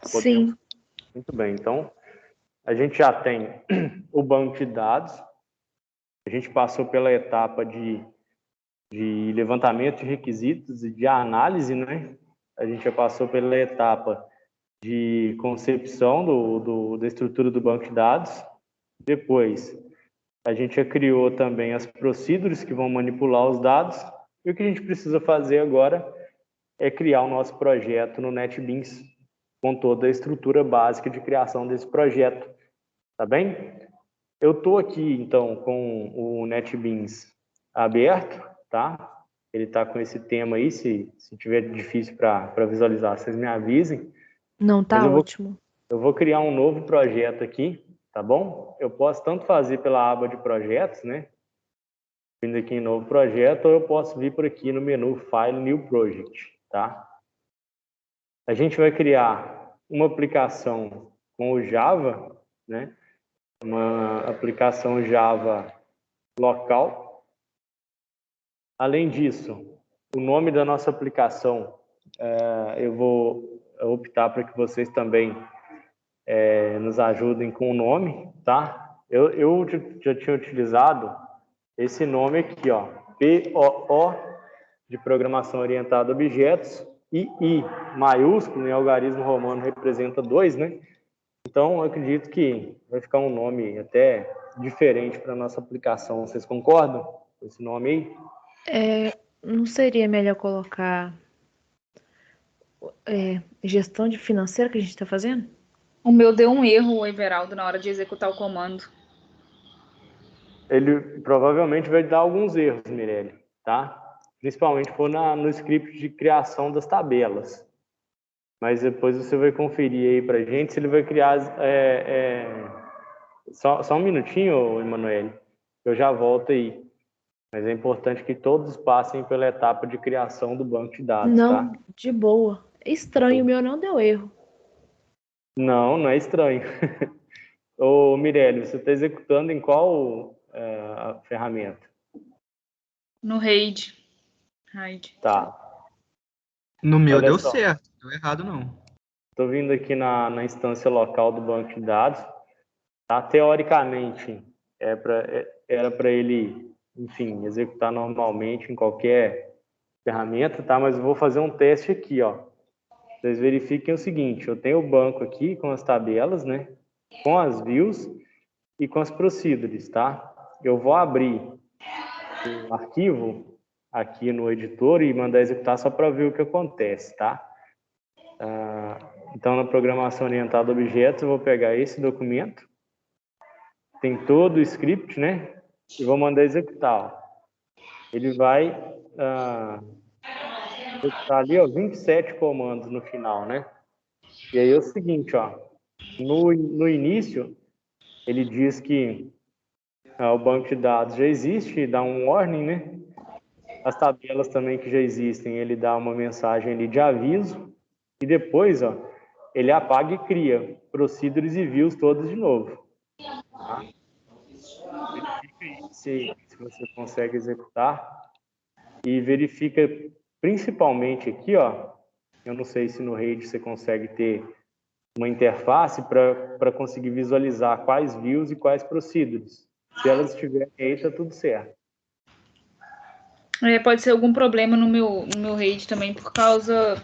Sim. Muito bem, então a gente já tem o banco de dados, a gente passou pela etapa de levantamento de requisitos e de análise, né? A gente já passou pela etapa de concepção da estrutura do banco de dados. Depois, a gente já criou também as procedures que vão manipular os dados. E o que a gente precisa fazer agora é criar o nosso projeto no NetBeans, com toda a estrutura básica de criação desse projeto. Tá bem? Eu estou aqui, então, com o NetBeans aberto, tá? Ele está com esse tema aí, se tiver difícil para visualizar, vocês me avisem. Não, tá ótimo. Eu vou criar um novo projeto aqui, tá bom? Eu posso tanto fazer pela aba de projetos, né? Vindo aqui em novo projeto, ou eu posso vir por aqui no menu File New Project, tá? A gente vai criar uma aplicação com o Java, né? Uma aplicação Java local. Além disso, o nome da nossa aplicação, eu vou optar para que vocês também nos ajudem com o nome, tá? Eu já tinha utilizado esse nome aqui, ó, POO, de Programação Orientada a Objetos, e I maiúsculo, em algarismo romano, representa 2, né? Então, eu acredito que vai ficar um nome até diferente para a nossa aplicação. Vocês concordam com esse nome aí? Não seria melhor colocar gestão de financeira que a gente está fazendo? O meu deu um erro, Everaldo, na hora de executar o comando. Ele provavelmente vai dar alguns erros, Mirelle, tá? Principalmente for no script de criação das tabelas. Mas depois você vai conferir aí para a gente se ele vai criar... Só um minutinho, Emanuele, eu já volto aí. Mas é importante que todos passem pela etapa de criação do banco de dados, não, tá? De boa. Estranho, o meu não deu erro. Não é estranho. Ô, Mirelle, você está executando em qual ferramenta? No RAID. Tá. No meu deu certo, não deu errado não. Estou vindo aqui na instância local do banco de dados. Tá? Teoricamente, era para ele, enfim, executar normalmente em qualquer ferramenta, tá? Mas eu vou fazer um teste aqui, ó. Vocês verifiquem o seguinte, eu tenho o banco aqui com as tabelas, né? Com as views e com as procedures, tá? Eu vou abrir o arquivo aqui no editor e mandar executar só para ver o que acontece, tá? Então, na programação orientada a objetos, eu vou pegar esse documento, tem todo o script, né? E vou mandar executar. Ó. Ele vai executar ali, ó, 27 comandos no final, né? E aí é o seguinte, ó. No início, ele diz que o banco de dados já existe, dá um warning, né? As tabelas também que já existem, ele dá uma mensagem ali de aviso. E depois, ó, ele apaga e cria procedures e views todos de novo. Tá? Verifica aí se você consegue executar. E verifica principalmente aqui, ó. Eu não sei se no RAID você consegue ter uma interface para conseguir visualizar quais views e quais procedures. Se elas estiverem aí, está tudo certo. Pode ser algum problema no meu RAID também por causa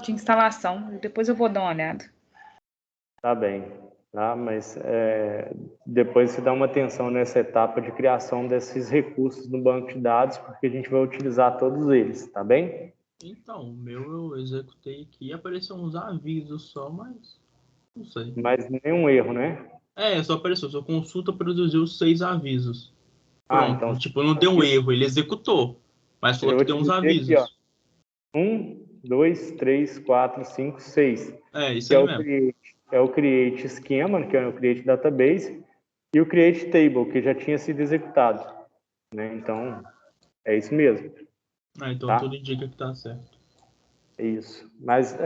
de instalação. Depois eu vou dar uma olhada. Tá bem, tá? Mas depois você dá uma atenção nessa etapa de criação desses recursos no banco de dados, porque a gente vai utilizar todos eles, tá bem? Então, o meu eu executei aqui e apareceu uns avisos só, mas não sei. Mas nenhum erro, né? Só apareceu, sua consulta produziu 6 avisos. Pronto, Então, tipo, não deu um erro, ele executou, mas falou que deu uns avisos. Aqui, ó. 1, 2, 3, 4, 5, 6. Isso aí mesmo. É o create esquema, que é o create database, e o create table, que já tinha sido executado. Né? Então, é isso mesmo. Então tá? tudo indica que tá certo. Isso. Mas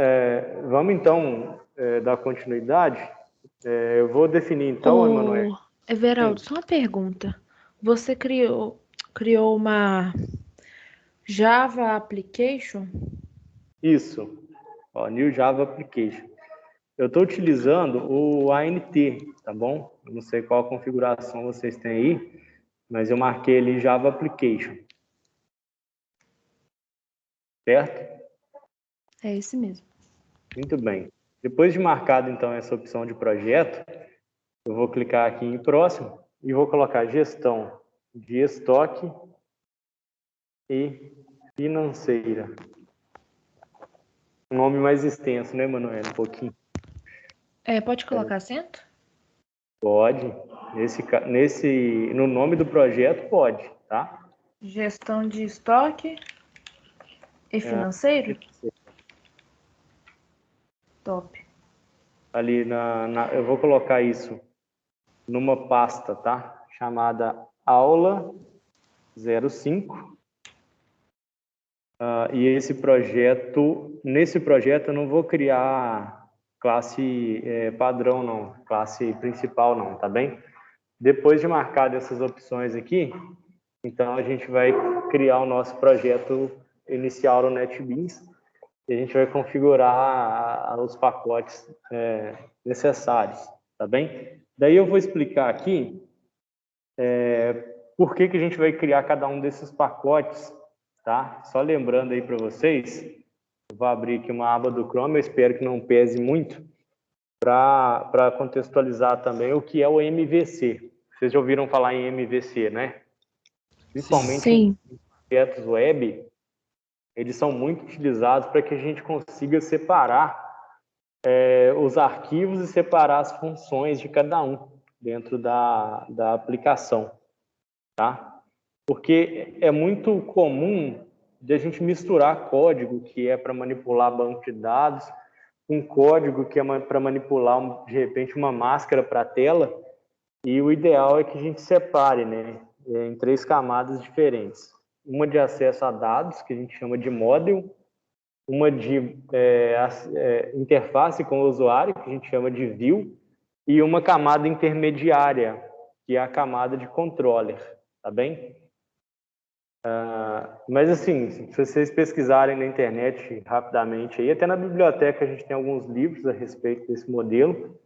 vamos então dar continuidade. Eu vou definir então, Emanuel. Everaldo, só uma pergunta. Você criou uma Java Application? Isso. Ó, New Java Application. eu estou utilizando o ANT, tá bom? Eu não sei qual configuração vocês têm aí, mas eu marquei ali Java Application. Certo? É esse mesmo. Muito bem. Depois de marcado, então, essa opção de projeto, eu vou clicar aqui em próximo e vou colocar gestão de estoque e financeira. Um nome mais extenso, né, Manoel? Um pouquinho. Pode colocar acento? Pode. No nome do projeto, pode, tá? Gestão de estoque e financeiro? Top. Ali eu vou colocar isso numa pasta, tá? Chamada aula 05. E nesse projeto eu não vou criar classe padrão, não, classe principal, não, tá bem? Depois de marcar essas opções aqui, então a gente vai criar o nosso projeto inicial no NetBeans e a gente vai configurar os pacotes necessários, tá bem? Daí eu vou explicar aqui por que a gente vai criar cada um desses pacotes, tá? Só lembrando aí para vocês, eu vou abrir aqui uma aba do Chrome, eu espero que não pese muito, para contextualizar também o que é o MVC. Vocês já ouviram falar em MVC, né? Principalmente Sim. em projetos web, eles são muito utilizados para que a gente consiga separar os arquivos e separar as funções de cada um dentro da aplicação, tá? Porque é muito comum de a gente misturar código que é para manipular banco de dados com código que é para manipular, de repente, uma máscara para a tela, e o ideal é que a gente separe, né, em 3 camadas diferentes. Uma de acesso a dados, que a gente chama de model, uma de interface com o usuário, que a gente chama de view, e uma camada intermediária, que é a camada de controller, tá bem? Mas assim, se vocês pesquisarem na internet rapidamente, aí, até na biblioteca a gente tem alguns livros a respeito desse modelo.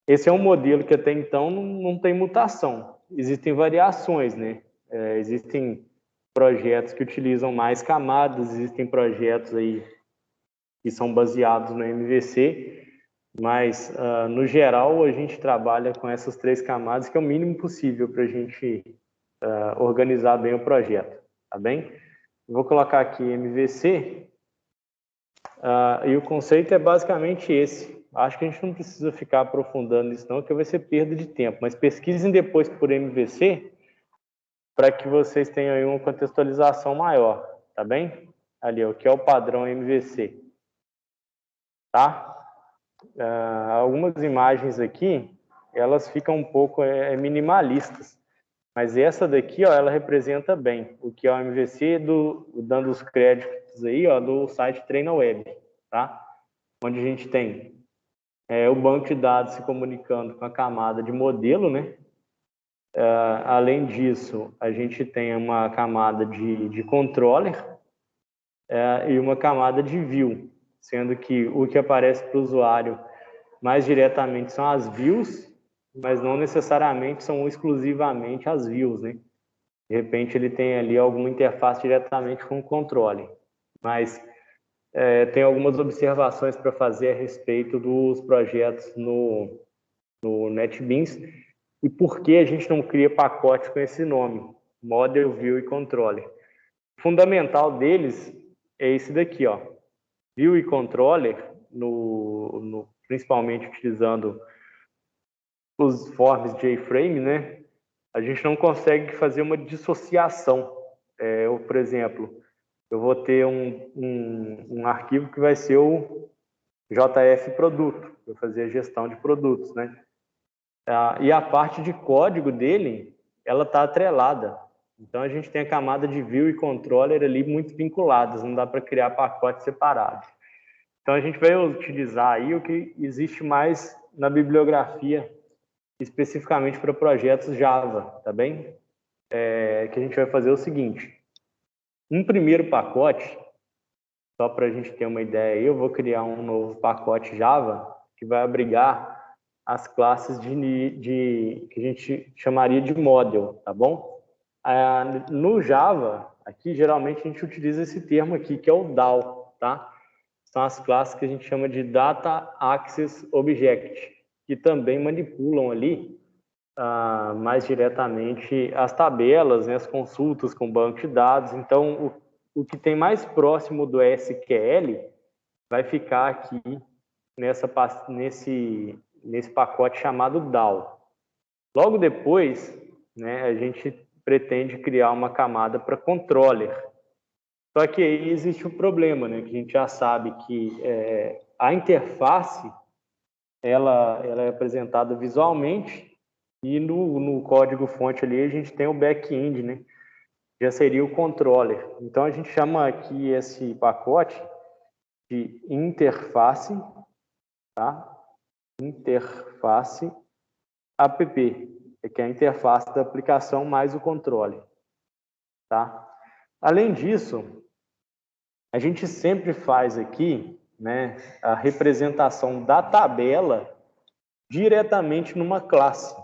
Esse é um modelo que até então não tem mutação. Existem variações, né? Existem projetos que utilizam mais camadas, existem projetos aí que são baseados no MVC, mas no geral a gente trabalha com essas 3 camadas, que é o mínimo possível para a gente organizar bem o projeto, tá bem? Vou colocar aqui MVC, e o conceito é basicamente esse. Acho que a gente não precisa ficar aprofundando nisso não, porque vai ser perda de tempo, mas pesquisem depois por MVC, para que vocês tenham aí uma contextualização maior, tá bem? Ali, o que é o padrão MVC, tá? Algumas imagens aqui, elas ficam um pouco minimalistas, mas essa daqui, ó, ela representa bem o que é o MVC, dando os créditos aí, ó, do site TreinaWeb, tá? Onde a gente tem o banco de dados se comunicando com a camada de modelo, né? Além disso, a gente tem uma camada de controller e uma camada de view, sendo que o que aparece para o usuário mais diretamente são as views, mas não necessariamente são exclusivamente as views, né? De repente ele tem ali alguma interface diretamente com o controle, mas tem algumas observações para fazer a respeito dos projetos no NetBeans e por que a gente não cria pacote com esse nome, Model, View e Controller. O fundamental deles é esse daqui, ó, View e Controller, principalmente utilizando os forms JFrame, né? A gente não consegue fazer uma dissociação. Por exemplo, eu vou ter um arquivo que vai ser o JF produto, para fazer a gestão de produtos, né? E a parte de código dele, ela está atrelada. Então a gente tem a camada de view e controller ali muito vinculadas, não dá para criar pacotes separados. Então a gente vai utilizar aí o que existe mais na bibliografia, especificamente para projetos Java, tá bem? Que a gente vai fazer o seguinte: um primeiro pacote, só para a gente ter uma ideia aí, eu vou criar um novo pacote Java, que vai abrigar as classes que a gente chamaria de model, tá bom? No Java, aqui geralmente a gente utiliza esse termo aqui, que é o DAO, tá? São as classes que a gente chama de Data Access Object, que também manipulam ali mais diretamente as tabelas, né, as consultas com banco de dados. Então, o que tem mais próximo do SQL vai ficar aqui nesse pacote chamado DAO. Logo depois, né, a gente pretende criar uma camada para controller. Só que aí existe um problema, né, que a gente já sabe que a interface ela é apresentada visualmente e no código-fonte ali a gente tem o back-end, né, já seria o controller. Então a gente chama aqui esse pacote de interface, tá? Interface app, que é a interface da aplicação mais o controle, tá? Além disso, a gente sempre faz aqui, né, a representação da tabela diretamente numa classe,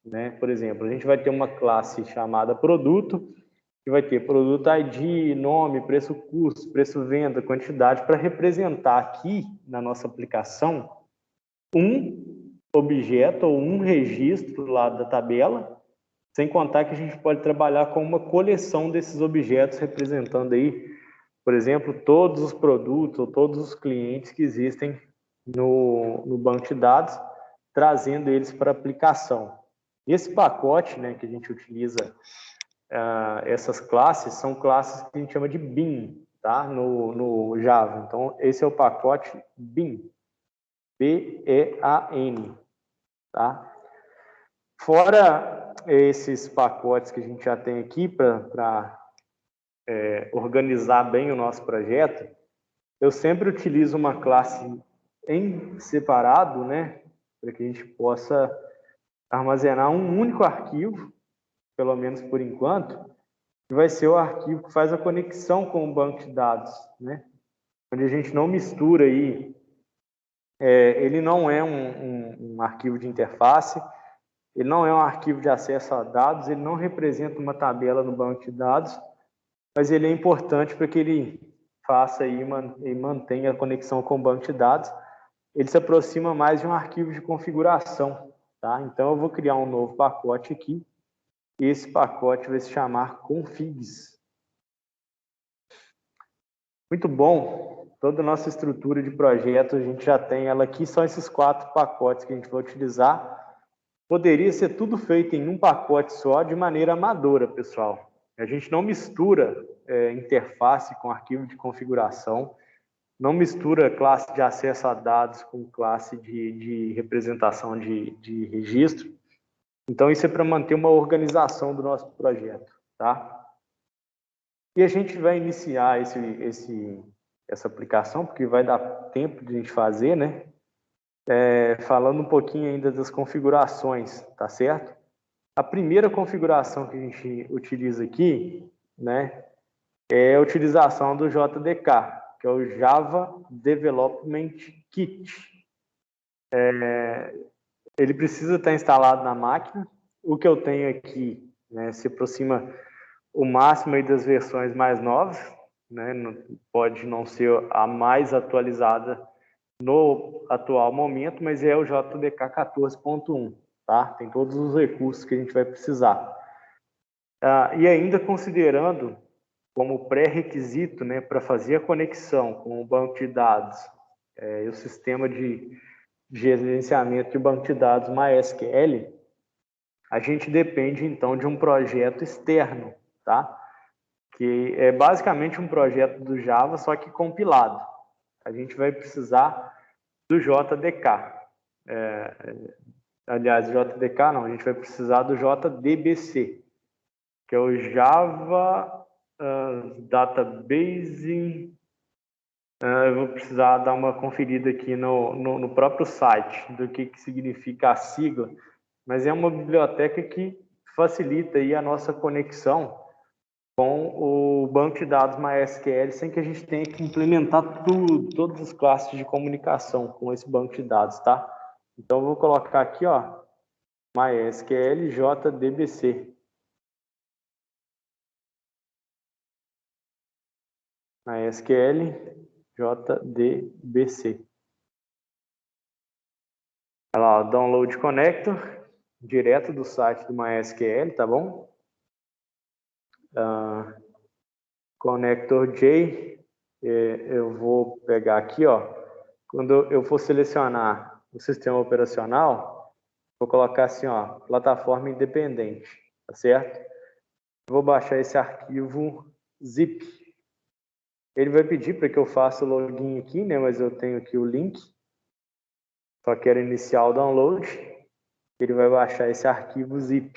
né? Por exemplo, a gente vai ter uma classe chamada produto, que vai ter produto ID, nome, preço, custo, preço, venda, quantidade, para representar aqui na nossa aplicação um objeto ou um registro lá da tabela, sem contar que a gente pode trabalhar com uma coleção desses objetos representando aí, por exemplo, todos os produtos ou todos os clientes que existem no banco de dados, trazendo eles para a aplicação. Esse pacote, né, que a gente utiliza, essas classes, são classes que a gente chama de bin, tá? No Java. Então, esse é o pacote bin, B-E-A-N, tá? Fora esses pacotes que a gente já tem aqui para organizar bem o nosso projeto, eu sempre utilizo uma classe em separado, né, para que a gente possa armazenar um único arquivo, pelo menos por enquanto, que vai ser o arquivo que faz a conexão com o banco de dados, né, onde a gente não mistura aí. Ele não é um arquivo de interface, ele não é um arquivo de acesso a dados, ele não representa uma tabela no banco de dados, mas ele é importante para que ele faça aí e mantenha a conexão com o banco de dados. Ele se aproxima mais de um arquivo de configuração, tá? Então eu vou criar um novo pacote aqui, e esse pacote vai se chamar configs. Muito bom. Toda a nossa estrutura de projeto, a gente já tem ela aqui, são esses 4 pacotes que a gente vai utilizar. Poderia ser tudo feito em um pacote só, de maneira amadora, pessoal. A gente não mistura interface com arquivo de configuração, não mistura classe de acesso a dados com classe de representação de registro. Então, isso é para manter uma organização do nosso projeto, tá? E a gente vai iniciar essa aplicação, porque vai dar tempo de a gente fazer, né? Falando um pouquinho ainda das configurações, tá certo? A primeira configuração que a gente utiliza aqui, né, é a utilização do JDK, que é o Java Development Kit. Ele precisa estar instalado na máquina. O que eu tenho aqui, né, se aproxima o máximo aí das versões mais novas, né, pode não ser a mais atualizada no atual momento, mas é o JDK 14.1, tá? Tem todos os recursos que a gente vai precisar. E ainda considerando como pré-requisito, né, para fazer a conexão com o banco de dados e o sistema de gerenciamento de banco de dados MySQL, a gente depende, então, de um projeto externo, tá? Que é basicamente um projeto do Java, só que compilado. A gente vai precisar do JDK. Aliás, JDK não, a gente vai precisar do JDBC, que é o Java Database. Eu vou precisar dar uma conferida aqui no próprio site do que significa a sigla, mas é uma biblioteca que facilita aí a nossa conexão com o banco de dados MySQL sem que a gente tenha que implementar todas as classes de comunicação com esse banco de dados, tá? Então, eu vou colocar aqui, ó, MySQL JDBC. MySQL JDBC. Olha lá, Download Connector, direto do site do MySQL, tá bom? Connector J, eu vou pegar aqui, ó, quando eu for selecionar o sistema operacional, vou colocar assim, ó, plataforma independente, tá certo? Eu vou baixar esse arquivo zip. Ele vai pedir para que eu faça o login aqui, né, mas eu tenho aqui o link, só quero iniciar o download, ele vai baixar esse arquivo zip,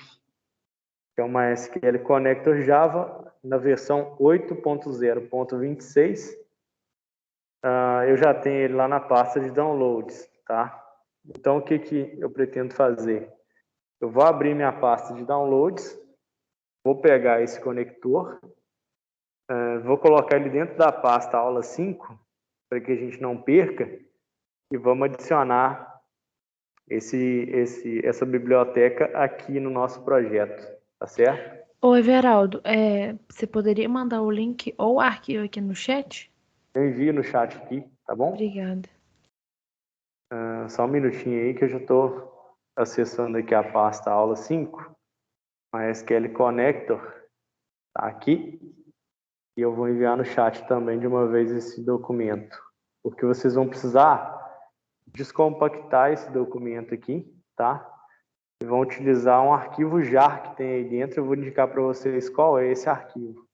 que é o MySQL Connector Java, na versão 8.0.26, eu já tenho ele lá na pasta de downloads, tá? Então, o que eu pretendo fazer? Eu vou abrir minha pasta de downloads, vou pegar esse conector, vou colocar ele dentro da pasta aula 5, para que a gente não perca, e vamos adicionar essa biblioteca aqui no nosso projeto, tá certo? Ô, Everaldo, você poderia mandar o link ou o arquivo aqui no chat? Eu envio no chat aqui, tá bom? Obrigada. Só um minutinho aí que eu já estou acessando aqui a pasta aula 5, MySQL Connector, tá aqui, e eu vou enviar no chat também de uma vez esse documento, porque vocês vão precisar descompactar esse documento aqui, tá? E vão utilizar um arquivo JAR que tem aí dentro, eu vou indicar para vocês qual é esse arquivo.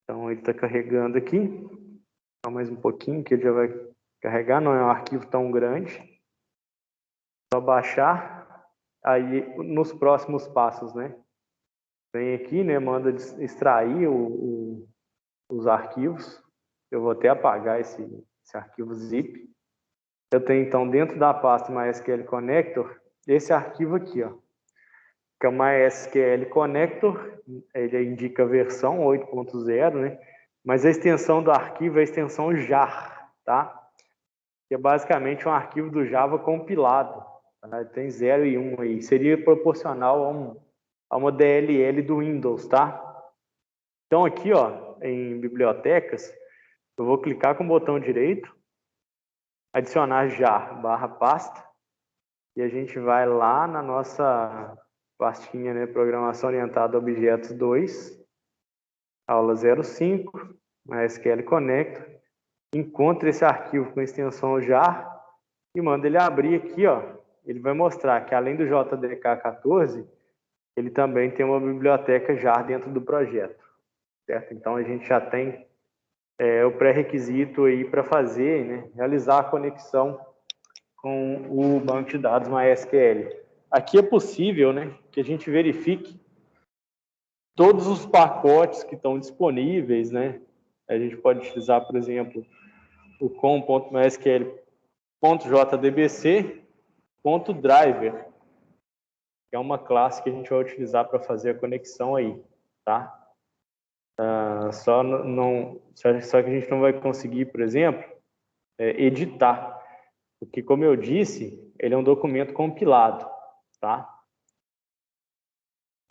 Então ele está carregando aqui, só mais um pouquinho que ele já vai carregar, não é um arquivo tão grande. Só baixar, aí nos próximos passos, né? Vem aqui, né? Manda extrair os arquivos. Eu vou até apagar esse arquivo zip. Eu tenho então dentro da pasta MySQL Connector esse arquivo aqui, ó, que é o MySQL Connector. Ele indica a versão 8.0, né? Mas a extensão do arquivo é a extensão jar, tá? Que é basicamente um arquivo do Java compilado. Tá? Tem 0 e 1 aí. Seria proporcional a uma DLL do Windows, tá? Então aqui, ó, em bibliotecas, eu vou clicar com o botão direito, adicionar jar /pasta, e a gente vai lá na nossa pastinha, né, Programação Orientada a Objetos 2, aula 05, MySQL Connector, encontra esse arquivo com extensão jar e manda ele abrir aqui, ó. Ele vai mostrar que além do JDK14, ele também tem uma biblioteca jar dentro do projeto, certo? Então a gente já tem o pré-requisito aí para fazer, né, realizar a conexão com o banco de dados MySQL. Aqui é possível, né, que a gente verifique todos os pacotes que estão disponíveis, né? A gente pode utilizar, por exemplo, o com.mysql.jdbc.driver, que é uma classe que a gente vai utilizar para fazer a conexão aí, tá? Só que a gente não vai conseguir, por exemplo, editar, porque, como eu disse, ele é um documento compilado, tá?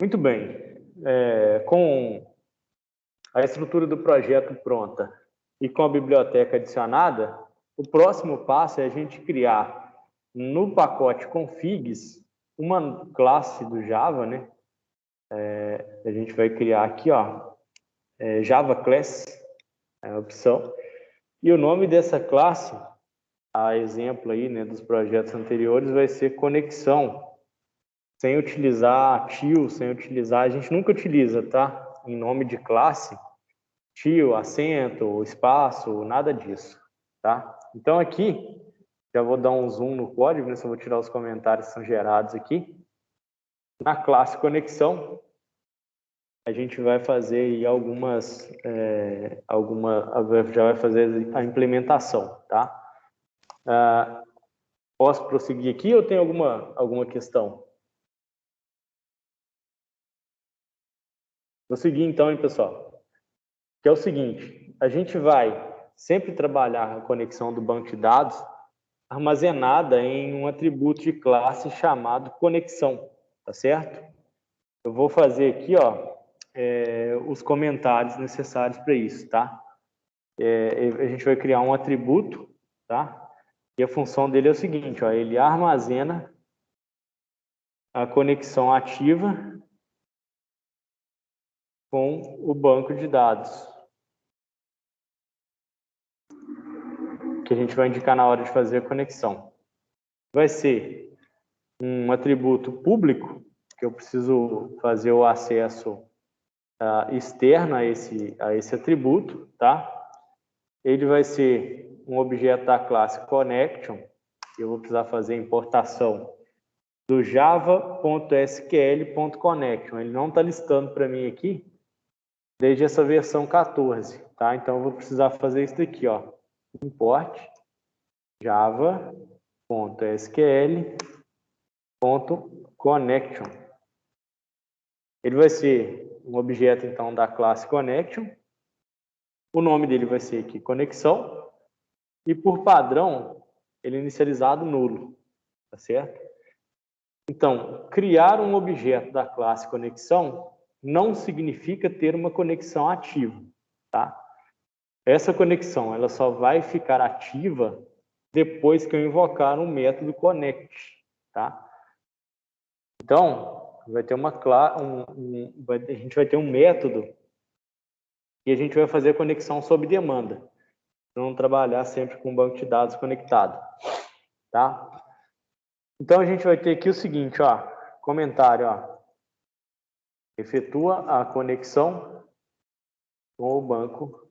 Muito bem. Com a estrutura do projeto pronta e com a biblioteca adicionada, o próximo passo é a gente criar no pacote configs uma classe do Java, né? A gente vai criar aqui, ó, Java Class, é a opção. E o nome dessa classe, a exemplo aí, né, dos projetos anteriores, vai ser conexão, sem utilizar tio, sem utilizar, a gente nunca utiliza, tá? Em nome de classe, tio, acento, espaço, nada disso, tá? Então aqui, já vou dar um zoom no código, né? Só vou tirar os comentários que são gerados aqui. Na classe conexão, a gente vai fazer aí já vai fazer a implementação, tá? Posso prosseguir aqui ou tem alguma questão? Vou seguir então, hein, pessoal? Que é o seguinte, a gente vai sempre trabalhar a conexão do banco de dados armazenada em um atributo de classe chamado conexão, tá certo? Eu vou fazer aqui, ó, os comentários necessários para isso, tá? A gente vai criar um atributo, tá? E a função dele é o seguinte, ó, ele armazena a conexão ativa com o banco de dados, que a gente vai indicar na hora de fazer a conexão. Vai ser um atributo público, que eu preciso fazer o acesso externo a esse atributo, tá? Ele vai ser um objeto da classe connection, eu vou precisar fazer a importação do java.sql.connection. Ele não está listando para mim aqui desde essa versão 14, tá? Então eu vou precisar fazer isso daqui, ó. Import java.sql.connection. Ele vai ser um objeto, então, da classe connection. O nome dele vai ser aqui conexão. E, por padrão, ele é inicializado nulo. Tá certo? Então, criar um objeto da classe conexão não significa ter uma conexão ativa. Tá? Essa conexão ela só vai ficar ativa depois que eu invocar um método connect. Tá? Então, vai ter a gente vai ter um método e a gente vai fazer a conexão sob demanda. Para não trabalhar sempre com um banco de dados conectado. Tá? Então, a gente vai ter aqui o seguinte, ó, comentário, ó, efetua a conexão com o banco de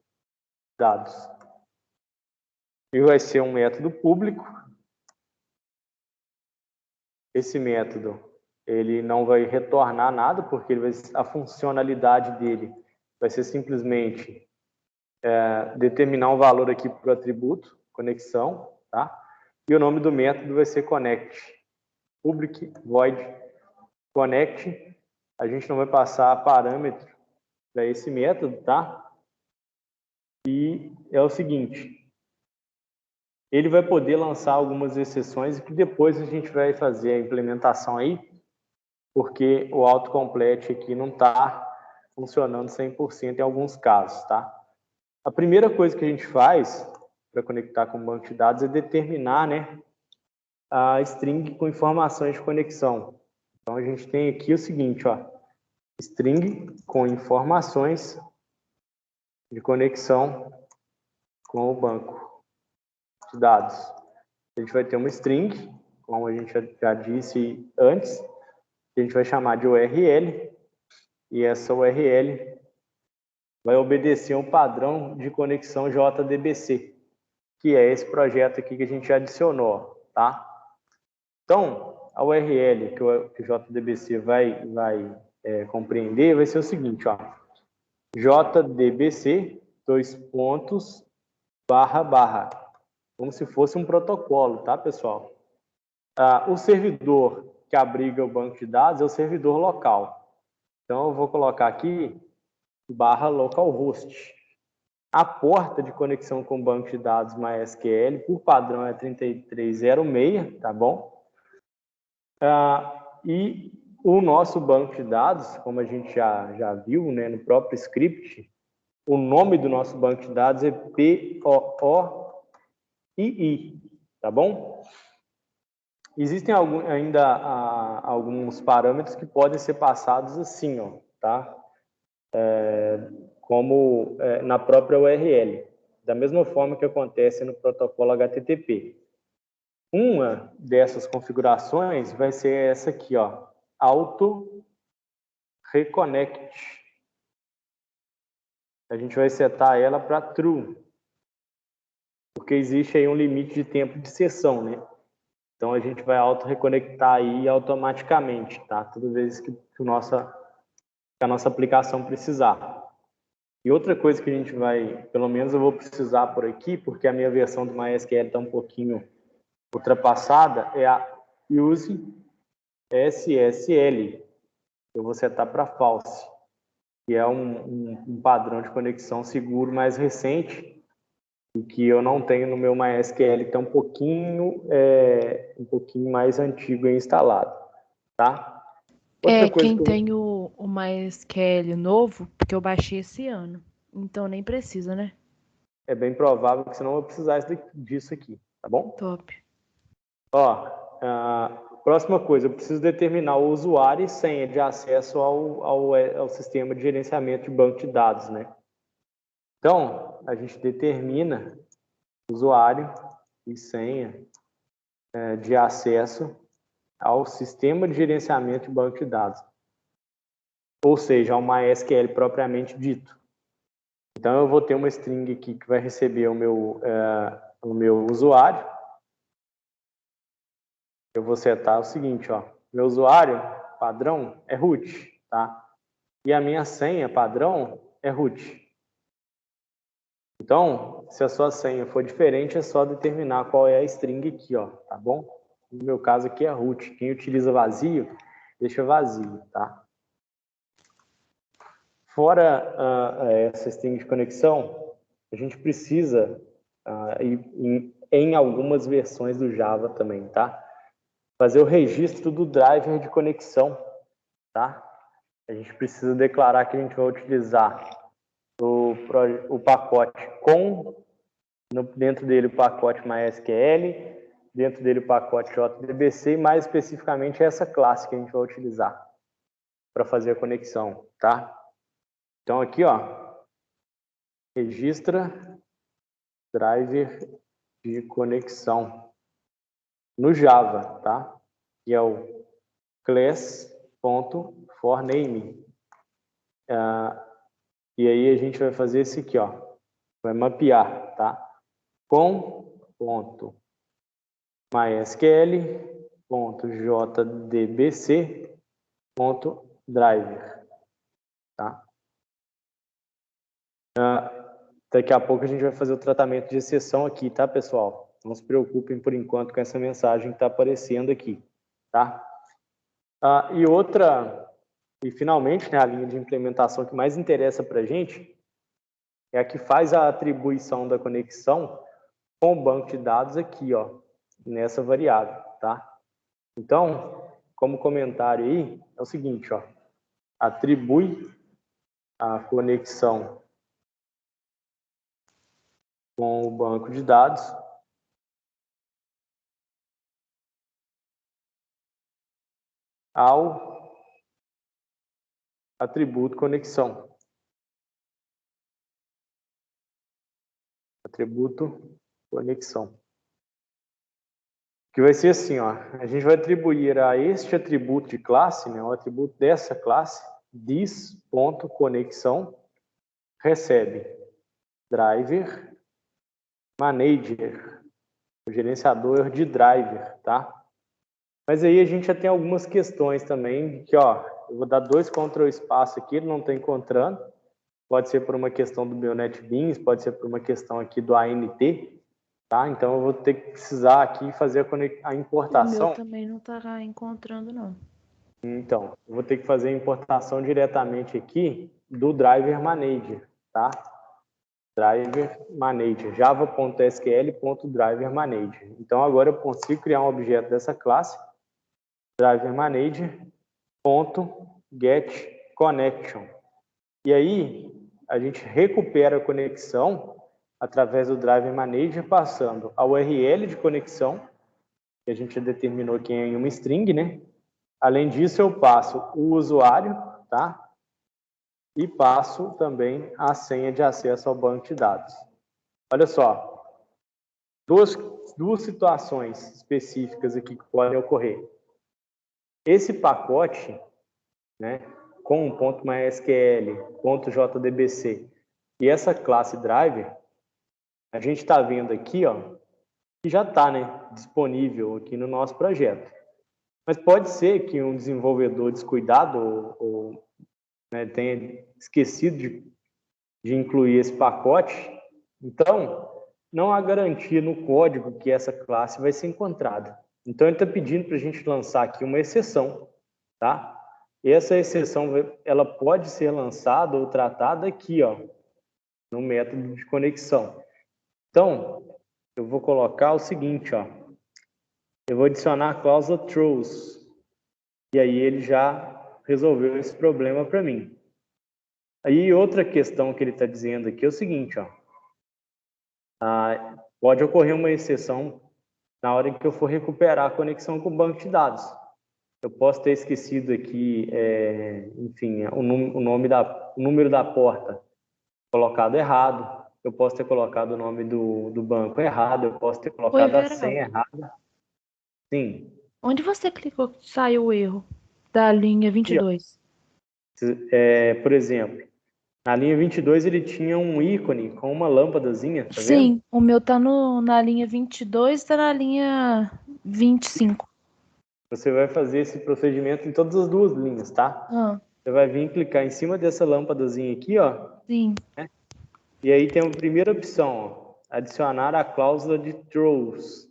dados. E vai ser um método público. Esse método, ele não vai retornar nada, porque a funcionalidade dele vai ser simplesmente determinar um valor aqui para o atributo, conexão, tá? E o nome do método vai ser connect. Public void connect. A gente não vai passar parâmetro para esse método, tá? E é o seguinte, ele vai poder lançar algumas exceções que depois a gente vai fazer a implementação aí, porque o autocomplete aqui não está funcionando 100% em alguns casos, tá? A primeira coisa que a gente faz para conectar com o banco de dados é determinar, né, a string com informações de conexão. Então, a gente tem aqui o seguinte, ó, string com informações de conexão com o banco de dados. A gente vai ter uma string, como a gente já disse antes, que a gente vai chamar de URL, e essa URL vai obedecer um padrão de conexão JDBC, que é esse projeto aqui que a gente adicionou, tá? Então, a URL que o JDBC vai compreender vai ser o seguinte, ó, JDBC, // como se fosse um protocolo, tá, pessoal? O servidor que abriga o banco de dados é o servidor local. Então, eu vou colocar aqui /localhost. A porta de conexão com o banco de dados MySQL, por padrão, é 3306, tá bom? E o nosso banco de dados, como a gente já viu, né, no próprio script, o nome do nosso banco de dados é POOII, tá bom? Existem ainda alguns parâmetros que podem ser passados assim, ó, tá? Como na própria URL, da mesma forma que acontece no protocolo HTTP. Uma dessas configurações vai ser essa aqui, ó, auto reconnect. A gente vai setar ela para true, porque existe aí um limite de tempo de sessão, né? Então a gente vai auto reconectar aí automaticamente, tá? Toda vez que a nossa aplicação precisar. E outra coisa que a gente vai, pelo menos eu vou precisar por aqui, porque a minha versão do MySQL está um pouquinho ultrapassada, é a use SSL. Eu vou setar para false. que é um padrão de conexão seguro mais recente e que eu não tenho no meu MySQL, que é um pouquinho mais antigo e instalado, tá? Outra coisa Quem que tem o MySQL novo, porque eu baixei esse ano. Então nem precisa, né? é bem provável que você não vai precisar disso aqui, tá bom? Top. Ó, próxima coisa, eu preciso determinar o usuário e senha de acesso ao sistema de gerenciamento de banco de dados, né? Então, a gente determina usuário e senha de acesso ao sistema de gerenciamento de banco de dados, ou seja, ao MySQL propriamente dito. Então, eu vou ter uma string aqui que vai receber o meu usuário. Eu vou setar o seguinte, ó, meu usuário padrão é root, tá? E a minha senha padrão é root. Então, se a sua senha for diferente, é só determinar qual é a string aqui, ó, tá bom? No meu caso aqui é root. Quem utiliza vazio, deixa vazio, tá? Fora essa string de conexão, a gente precisa, em algumas versões do Java também, tá? Fazer o registro do driver de conexão, tá? A gente precisa declarar que a gente vai utilizar o pacote dentro dele o pacote MySQL, dentro dele o pacote JDBC e mais especificamente essa classe que a gente vai utilizar para fazer a conexão, tá? Então aqui, ó, registra driver de conexão no Java, tá? Que é o class.forName. E aí a gente vai fazer esse aqui, ó, vai mapear, tá? Com ponto mysql.jdbc.driver, tá? Daqui a pouco a gente vai fazer o tratamento de exceção aqui, tá, pessoal? Não se preocupem por enquanto com essa mensagem que está aparecendo aqui, tá? E finalmente, né, a linha de implementação que mais interessa para a gente é a que faz a atribuição da conexão com o banco de dados aqui, ó, nessa variável, tá? Então, como comentário aí, é o seguinte, ó, atribui a conexão com o banco de dados ao atributo conexão. Atributo conexão. Que vai ser assim, ó, a gente vai atribuir a este atributo de classe, né, o atributo dessa classe, this.conexão, recebe driver manager, o gerenciador de driver, tá? Mas aí a gente já tem algumas questões também, que, ó, eu vou dar 2 Ctrl espaço aqui, ele não está encontrando, pode ser por uma questão do meu NetBeans, pode ser por uma questão aqui do ANT, tá? Então eu vou ter que precisar aqui fazer a importação. O meu também não tá encontrando, não. Então, eu vou ter que fazer a importação diretamente aqui do driver manager, tá? Driver manager, java.sql.driver manager. Então agora eu consigo criar um objeto dessa classe, driver manager.getConnection. E aí a gente recupera a conexão através do driver manager, passando a URL de conexão, que a gente determinou aqui em uma string, né? Além disso, eu passo o usuário, tá? E passo também a senha de acesso ao banco de dados. Olha só, duas situações específicas aqui que podem ocorrer. Esse pacote, né, com um ponto .mysql, ponto .jdbc e essa classe driver, a gente está vendo aqui, ó, que já está, né, disponível aqui no nosso projeto. Mas pode ser que um desenvolvedor descuidado ou né, tenha esquecido de incluir esse pacote. Então, não há garantia no código que essa classe vai ser encontrada. Então, ele está pedindo para a gente lançar aqui uma exceção, tá? essa exceção ela pode ser lançada ou tratada aqui, ó, no método de conexão. Então, eu vou colocar o seguinte, ó, eu vou adicionar a cláusula throws, e aí ele já resolveu esse problema para mim. Aí outra questão que ele está dizendo aqui é o seguinte, ó, pode ocorrer uma exceção na hora que eu for recuperar a conexão com o banco de dados. Eu posso ter esquecido aqui, enfim, o número da porta colocado errado, eu posso ter colocado o nome do banco errado, eu posso ter colocado a senha errada. Sim. Onde você clicou que saiu o erro da linha 22? Por exemplo, na linha 22 ele tinha um ícone com uma lâmpadazinha, tá vendo? Sim, o meu tá na linha 22 e tá na linha 25. Você vai fazer esse procedimento em todas as duas linhas, tá? Você vai vir clicar em cima dessa lâmpadazinha aqui, ó. Sim. Né? E aí tem a primeira opção, ó, adicionar a cláusula de throws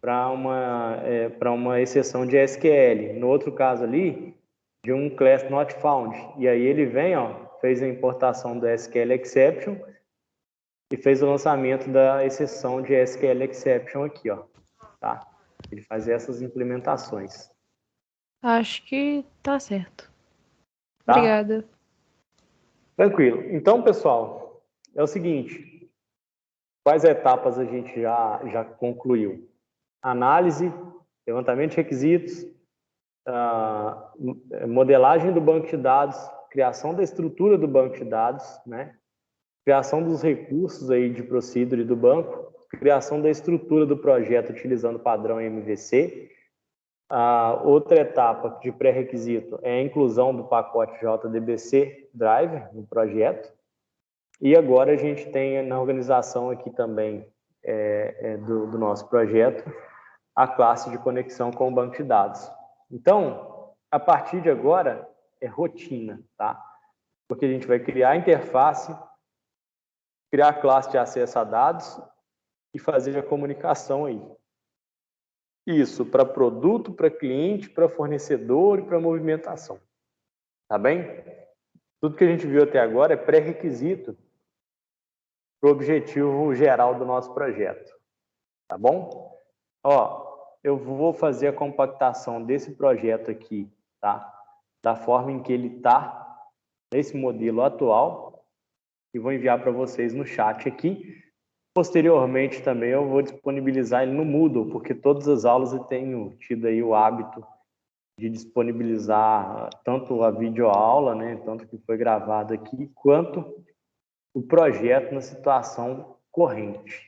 para uma exceção de SQL. No outro caso ali, de um class not found. E aí ele vem, ó, fez a importação do SQL exception e fez o lançamento da exceção de SQL exception aqui, ó, tá? Ele faz essas implementações. Acho que tá certo. Tá? Obrigada. Tranquilo. Então, pessoal, é o seguinte, quais etapas a gente já concluiu? Análise, levantamento de requisitos, modelagem do banco de dados, criação da estrutura do banco de dados, né? Criação dos recursos aí de procedure do banco, criação da estrutura do projeto utilizando o padrão MVC. A outra etapa de pré-requisito é a inclusão do pacote JDBC Driver no projeto. E agora a gente tem na organização aqui também do nosso projeto a classe de conexão com o banco de dados. Então, a partir de agora é rotina, tá? Porque a gente vai criar a interface, criar a classe de acesso a dados e fazer a comunicação aí. Isso para produto, para cliente, para fornecedor e para movimentação. Tá bem? Tudo que a gente viu até agora é pré-requisito para o objetivo geral do nosso projeto. Tá bom? Ó, eu vou fazer a compactação desse projeto aqui, tá? Da forma em que ele está nesse modelo atual e vou enviar para vocês no chat aqui. Posteriormente também eu vou disponibilizar ele no Moodle, porque todas as aulas eu tenho tido aí o hábito de disponibilizar tanto a videoaula, né, tanto que foi gravado aqui, quanto o projeto na situação corrente,